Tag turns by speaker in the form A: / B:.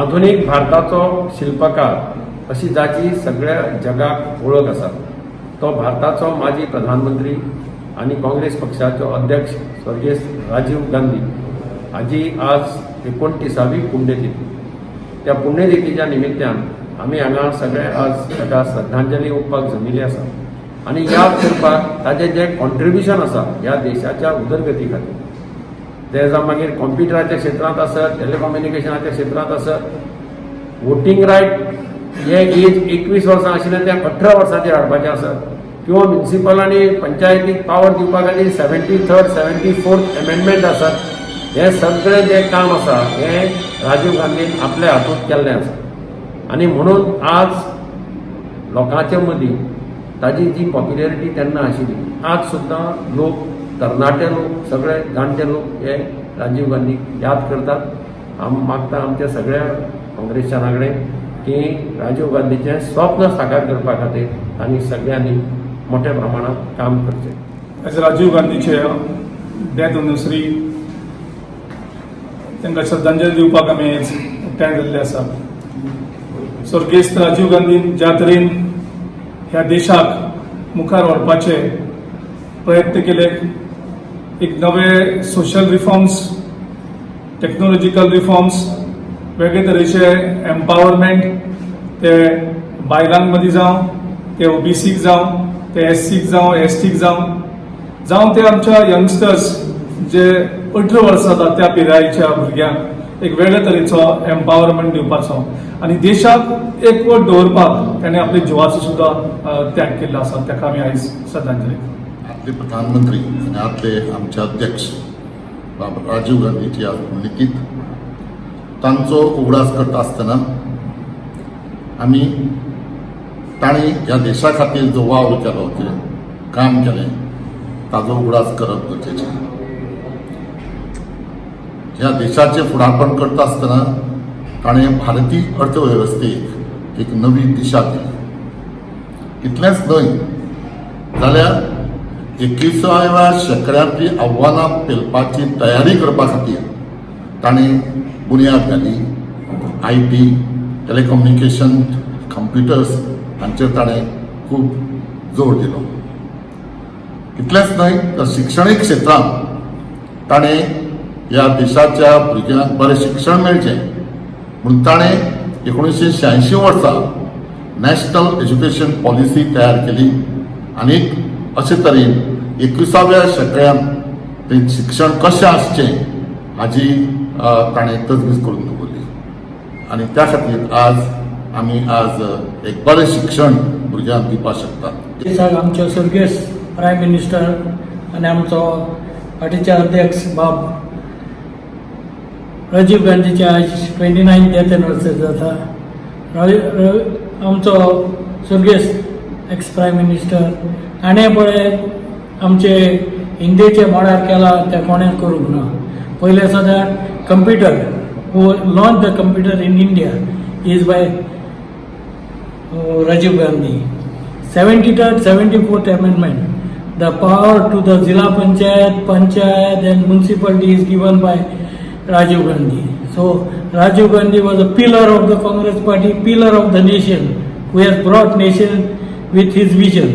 A: आधुनिक भारताचो शिल्पकार अशी जाची सगळ्या जगाक वळख आसा तो भारताचो माजी प्रधानमंत्री आणि काँग्रेस पक्षाचो अध्यक्ष स्वर्गीय राजीव गांधी हाजी आज 29वी पुण्यतिथी. त्या पुण्यतिथीच्या निमित्तान आमी हांगा सगळे आज ताका श्रद्धांजली ओपपाक जमिल्ले आसा आणि याद करपाक ताजें जें कॉन्ट्रिब्युशन आसा ह्या देशाच्या उदरगती खातीर, ते जावं मागीर कॉम्प्युटराच्या क्षेत्रांत आसत, टेलिकम्युनिकेशनाच्या क्षेत्रांत आसत, वोटींग रायट हे एज 21 वर्सां आशिल्लें तें 18 वर्सांचेर हाडपाचें आसत, किंवा म्युनिसिपल आनी पंचायतीक पावर दिवपा खातीर 73rd 74th अमेंडमेंट आसात. हे सगळें जें काम आसा हें राजीव गांधीन आपल्या हातूंत केल्लें आसा आनी म्हणून आज लोकांच्या मदीं ताजी जी पॉप्युलॅरिटी तेन्ना आशिल्ली आज सुद्दां लोक, तरणाटे लोक, सगळे जाणटे लोक हे राजीव गांधीक याद करतात. हांव मागता आमच्या सगळ्या काँग्रेसच्या कडेन की राजीव गांधीचें स्वप्न साकार करपा खातीर तांणी सगळ्यांनी मोठ्या प्रमाणात काम करचें.
B: आज राजीव गांधीचे डेथ एनिवर्सरी तांकां श्रद्धांजली दिवपाक आमी एकठांय जाल्ले आसा. स्वर्गेस्त राजीव गांधीन ज्या तरेन ह्या देशाक मुखार व्हरपाचे प्रयत्न केले, एक नवे सोशल रिफॉर्म्स, टेक्नॉलॉजिकल रिफॉर्म्स, वेगळे तरेचे एम्पावरमेंट, ते बायलांक मदीं जावं, ते ओबीसीक जावं, ते एससीक जावं, एसटीक जावं ते आमच्या यंगस्टर्स जे 18 वर्सां जाता त्या पिरायेच्या भुरग्यांक एक वेगळे तरेचो एम्पावरमेंट दिवपाचो आनी देशाक एकवट दवरपाक ताणें आपले जिवाचो सुद्दां त्याग केल्लो आसा. ताका आमी आयज श्रद्धांजली.
C: आपले प्रधानमंत्री आणि आपले आमचे अध्यक्ष राजीव गांधीची आज पुण्यतिथी. तांचो उगडास करता आसतना आमी तांणी ह्या देशा खातीर जो वावर केलो, जें काम केलें, ताजो उगडास करप गरजेचें. ह्या देशाचें फुडारपण करता आसतना ताणें भारतीय अर्थवेवस्थेक एक नवी दिशा दिली. इतलेंच न्हय जाल्यार 21व्या शेंकड्यांतली आव्हानां पेलपाची तयारी करपा खातीर ताणें बुन्याद घाली. IT, टेलिकम्युनिकेशन, कंप्युटर्स हांचेर ताणें खूब जोर दिलो. इतलेंच न्हय तर शिक्षणीक क्षेत्रांत ताणें ह्या देशाच्या भुरग्यांक बरें शिक्षण मेळचें म्हणून ताणें 1986 वर्सा नॅशनल एज्युकेशन पॉलिसी तयार केली आनी अशे तरेन 21व्या शेंकड्यांत तें शिक्षण कशें आसचें हाजी ताणें तजवीज करून दवरली आनी त्या खातीर आज आमी आज एक बरें शिक्षण भुरग्यांक दिवपाक शकतात.
D: दिसाक आमचे स्वर्गेस्त प्रायम मिनिस्टर आनी आमचो पार्टीचे अध्यक्ष बाब राजीव गांधीचे आज 29th डेथ एनिवर्सरी जाता. आमचो स्वर्गेस्त एक्स प्रायम मिनिस्टर ताणें पळय आमचे इंडियेचे मॉडल केला ते कोणें करूंक ना. पयले सद्या computer who launch the computer in India is by Rajiv Gandhi. 73rd 74th amendment, the power to the Zilla Panchayat and municipality is given by Rajiv Gandhi. So Rajiv Gandhi was a pillar of the Congress party, pillar of the nation, who has brought nation with his vision.